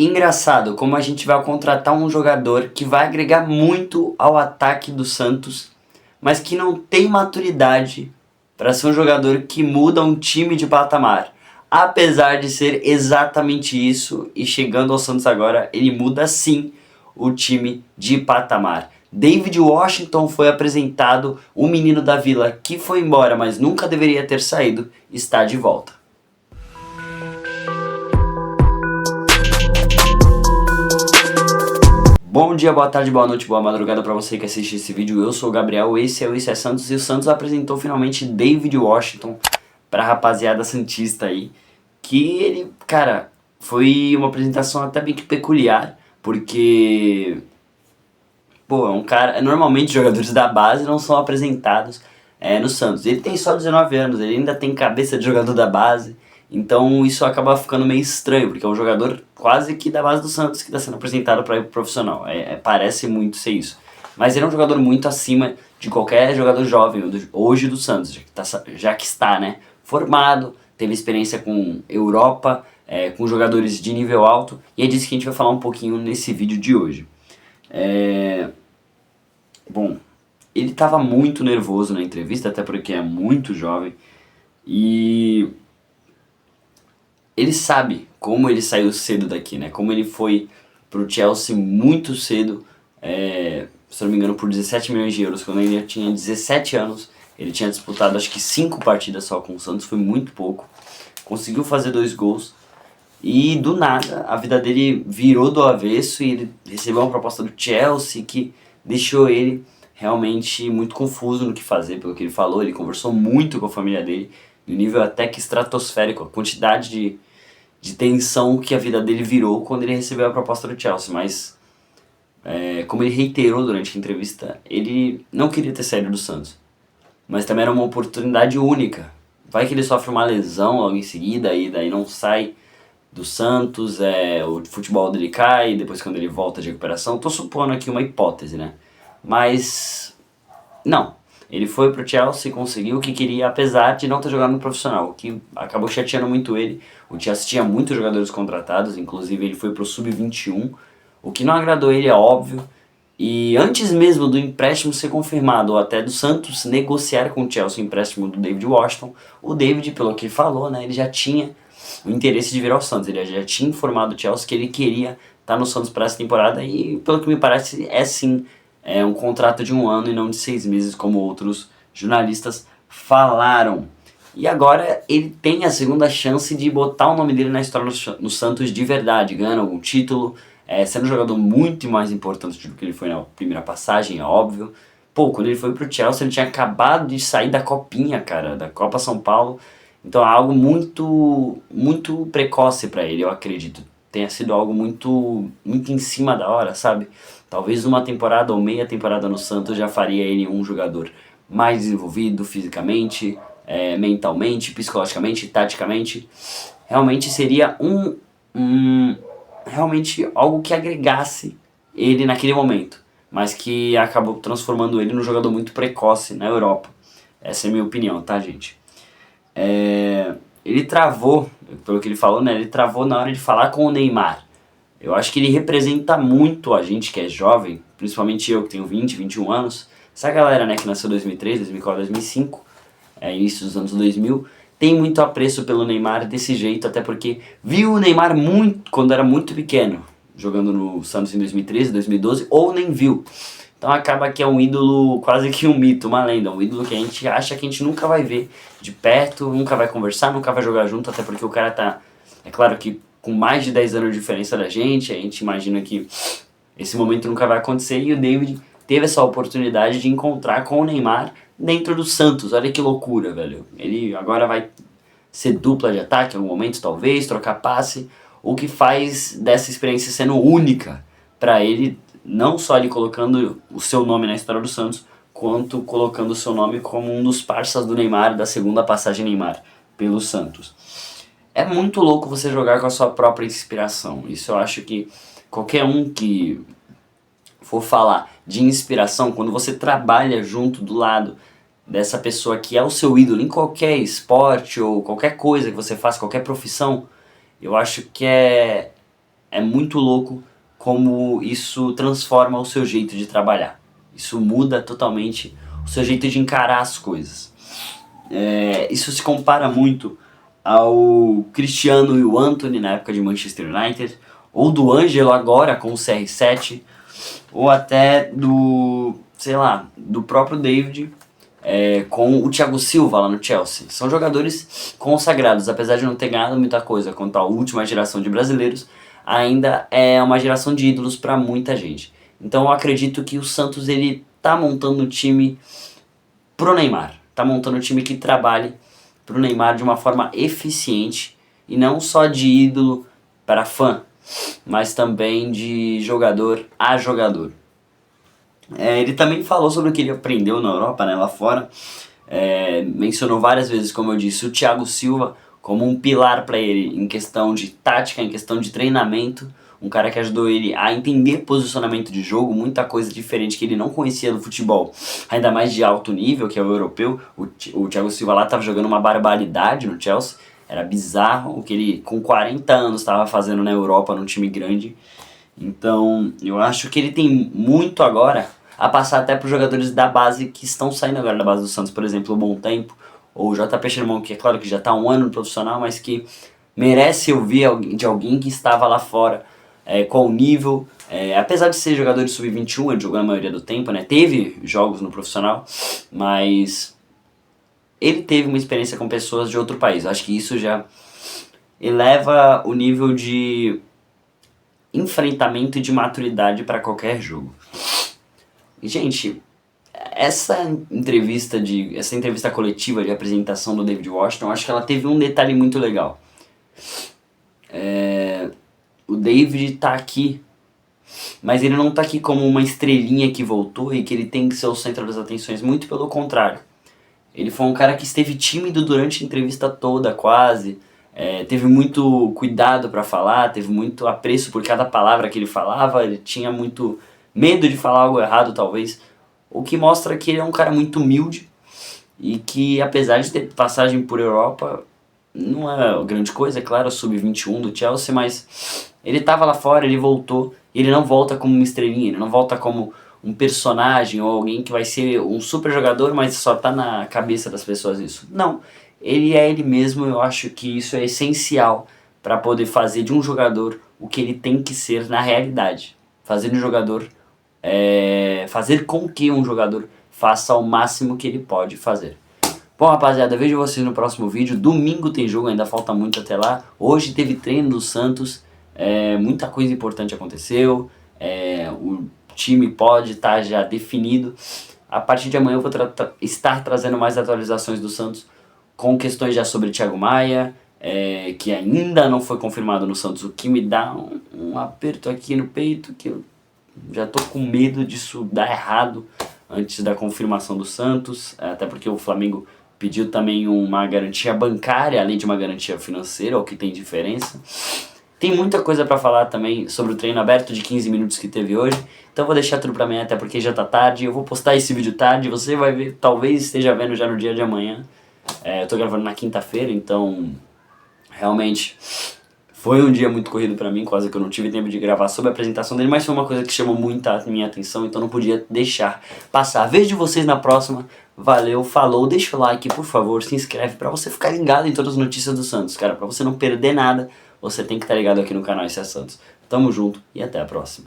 Engraçado como a gente vai contratar um jogador que vai agregar muito ao ataque do Santos, mas que não tem maturidade para ser um jogador que muda um time de patamar. Apesar de ser exatamente isso, e chegando ao Santos agora, ele muda sim o time de patamar. David Washington foi apresentado, o menino da Vila que foi embora, mas nunca deveria ter saído, está de volta. Bom dia, boa tarde, boa noite, boa madrugada para você que assiste esse vídeo. Eu sou o Gabriel, esse é o Isso é Santos, e o Santos apresentou finalmente David Washington pra rapaziada santista aí. Que ele, cara, foi uma apresentação até bem que peculiar, porque, pô, é um cara. Normalmente jogadores da base não são apresentados no Santos. Ele tem só 19 anos, ele ainda tem cabeça de jogador da base. Então isso acaba ficando meio estranho, porque é um jogador quase que da base do Santos que está sendo apresentado para ir pro profissional. Parece muito ser isso. Mas ele é um jogador muito acima de qualquer jogador jovem hoje do Santos, já que está, né, formado, teve experiência com Europa, com jogadores de nível alto, e é disso que a gente vai falar um pouquinho nesse vídeo de hoje. Bom, ele estava muito nervoso na entrevista, até porque é muito jovem, e ele sabe como ele saiu cedo daqui, né? Como ele foi pro Chelsea muito cedo, se não me engano por 17 milhões de euros, quando ele tinha 17 anos. Ele tinha disputado acho que 5 partidas só com o Santos, foi muito pouco. Conseguiu fazer 2 gols e do nada a vida dele virou do avesso e ele recebeu uma proposta do Chelsea que deixou ele realmente muito confuso no que fazer, pelo que ele falou. Ele conversou muito com a família dele, no nível até que estratosférico, a quantidade de tensão que a vida dele virou quando ele recebeu a proposta do Chelsea. Mas, como ele reiterou durante a entrevista, ele não queria ter saído do Santos, mas também era uma oportunidade única. Vai que ele sofre uma lesão logo em seguida e daí não sai do Santos, o futebol dele cai, depois quando ele volta de recuperação. Tô supondo aqui uma hipótese, né? Mas não, ele foi pro Chelsea e conseguiu o que queria, apesar de não ter jogado no profissional, o que acabou chateando muito ele. O Chelsea tinha muitos jogadores contratados, inclusive ele foi pro Sub-21, o que não agradou ele, é óbvio. E antes mesmo do empréstimo ser confirmado, ou até do Santos negociar com o Chelsea o empréstimo do David Washington, o David, pelo que ele falou, né, ele já tinha o interesse de vir ao Santos. Ele já tinha informado o Chelsea que ele queria estar no Santos para essa temporada, e pelo que me parece é sim um contrato de 1 ano e não de 6 meses, como outros jornalistas falaram. E agora ele tem a segunda chance de botar o nome dele na história no Santos de verdade, ganhando algum título, sendo um jogador muito mais importante do que ele foi na primeira passagem, é óbvio. Pô, quando ele foi pro Chelsea, ele tinha acabado de sair da Copinha, cara, da Copa São Paulo. Então é algo muito, muito precoce pra ele, eu acredito. Tenha sido algo muito, muito em cima da hora, sabe? Talvez uma temporada ou meia temporada no Santos já faria ele um jogador mais desenvolvido fisicamente, mentalmente, psicologicamente, taticamente. Realmente seria realmente algo que agregasse ele naquele momento, mas que acabou transformando ele num jogador muito precoce na Europa. Essa é a minha opinião, tá, gente? Ele travou, pelo que ele falou, né? Ele travou na hora de falar com o Neymar. Eu acho que ele representa muito a gente que é jovem, principalmente eu que tenho 20, 21 anos. Essa galera, né, que nasceu em 2003, 2004, 2005, início dos anos 2000, tem muito apreço pelo Neymar desse jeito, até porque viu o Neymar muito quando era muito pequeno, jogando no Santos em 2013, 2012, ou nem viu. Então acaba que é um ídolo, quase que um mito, uma lenda, um ídolo que a gente acha que a gente nunca vai ver de perto, nunca vai conversar, nunca vai jogar junto, até porque o cara tá, é claro que com mais de 10 anos de diferença da gente, a gente imagina que esse momento nunca vai acontecer, e o David teve essa oportunidade de encontrar com o Neymar dentro do Santos. Olha que loucura, velho. Ele agora vai ser dupla de ataque em algum momento, talvez, trocar passe, o que faz dessa experiência sendo única para ele, não só ele colocando o seu nome na história do Santos, quanto colocando o seu nome como um dos parceiros do Neymar, da segunda passagem Neymar pelo Santos. É muito louco você jogar com a sua própria inspiração. Isso eu acho que qualquer um que for falar de inspiração, quando você trabalha junto do lado dessa pessoa que é o seu ídolo em qualquer esporte ou qualquer coisa que você faça, qualquer profissão, eu acho que é é muito louco como isso transforma o seu jeito de trabalhar. Isso muda totalmente o seu jeito de encarar as coisas. Isso se compara muito ao Cristiano e o Antony na época de Manchester United, ou do Ângelo agora com o CR7, ou até do, sei lá, do próprio David com o Thiago Silva lá no Chelsea. São jogadores consagrados, apesar de não ter ganhado muita coisa contra a última geração de brasileiros, ainda é uma geração de ídolos para muita gente. Então eu acredito que o Santos ele tá montando um time pro Neymar, tá montando um time que trabalhe pro Neymar de uma forma eficiente e não só de ídolo para fã, mas também de jogador a jogador. Ele também falou sobre o que ele aprendeu na Europa, né, lá fora. Mencionou várias vezes, como eu disse, o Thiago Silva como um pilar para ele em questão de tática, em questão de treinamento. Um cara que ajudou ele a entender posicionamento de jogo, muita coisa diferente que ele não conhecia do futebol, ainda mais de alto nível, que é o europeu. O Thiago Silva lá estava jogando uma barbaridade no Chelsea. Era bizarro o que ele, com 40 anos, estava fazendo na Europa, num time grande. Então, eu acho que ele tem muito agora a passar até para os jogadores da base que estão saindo agora da base do Santos, por exemplo, o Bom Tempo, ou o JP Xermão, que é claro que já está há um ano no profissional, mas que merece ouvir de alguém que estava lá fora, qual o nível, apesar de ser jogador de sub-21, ele jogou na maioria do tempo, né? Teve jogos no profissional, mas ele teve uma experiência com pessoas de outro país. Acho que isso já eleva o nível de enfrentamento e de maturidade para qualquer jogo. E, gente, essa entrevista coletiva de apresentação do David Washington, acho que ela teve um detalhe muito legal. O David tá aqui, mas ele não tá aqui como uma estrelinha que voltou e que ele tem que ser o centro das atenções, muito pelo contrário. Ele foi um cara que esteve tímido durante a entrevista toda, quase. Teve muito cuidado para falar, teve muito apreço por cada palavra que ele falava, ele tinha muito medo de falar algo errado, talvez. O que mostra que ele é um cara muito humilde e que, apesar de ter passagem por Europa, não é grande coisa, é claro, sub-21 do Chelsea, mas ele estava lá fora, ele voltou, e ele não volta como uma estrelinha, ele não volta como um personagem ou alguém que vai ser um super jogador, mas só tá na cabeça das pessoas isso. Não, ele é ele mesmo. Eu acho que isso é essencial para poder fazer de um jogador o que ele tem que ser na realidade. Fazer com que um jogador faça o máximo que ele pode fazer. Bom, rapaziada, vejo vocês no próximo vídeo. Domingo tem jogo, ainda falta muito até lá. Hoje teve treino do Santos, muita coisa importante aconteceu. O time pode estar já definido. A partir de amanhã eu vou estar trazendo mais atualizações do Santos com questões já sobre Thiago Maia, que ainda não foi confirmado no Santos, o que me dá um aperto aqui no peito, que eu já tô com medo disso dar errado antes da confirmação do Santos, até porque o Flamengo pediu também uma garantia bancária, além de uma garantia financeira, o que tem diferença. Tem muita coisa pra falar também sobre o treino aberto de 15 minutos que teve hoje, então eu vou deixar tudo pra amanhã, até porque já tá tarde. Eu vou postar esse vídeo tarde, você vai ver, talvez esteja vendo já no dia de amanhã. Eu tô gravando na quinta-feira, então realmente foi um dia muito corrido pra mim, quase que eu não tive tempo de gravar sobre a apresentação dele, mas foi uma coisa que chamou muito a minha atenção, então não podia deixar passar. Vejo vocês na próxima, valeu, falou, deixa o like, por favor, se inscreve pra você ficar ligado em todas as notícias do Santos, cara, pra você não perder nada, você tem que estar ligado aqui no canal Isso é Santos. Tamo junto e até a próxima.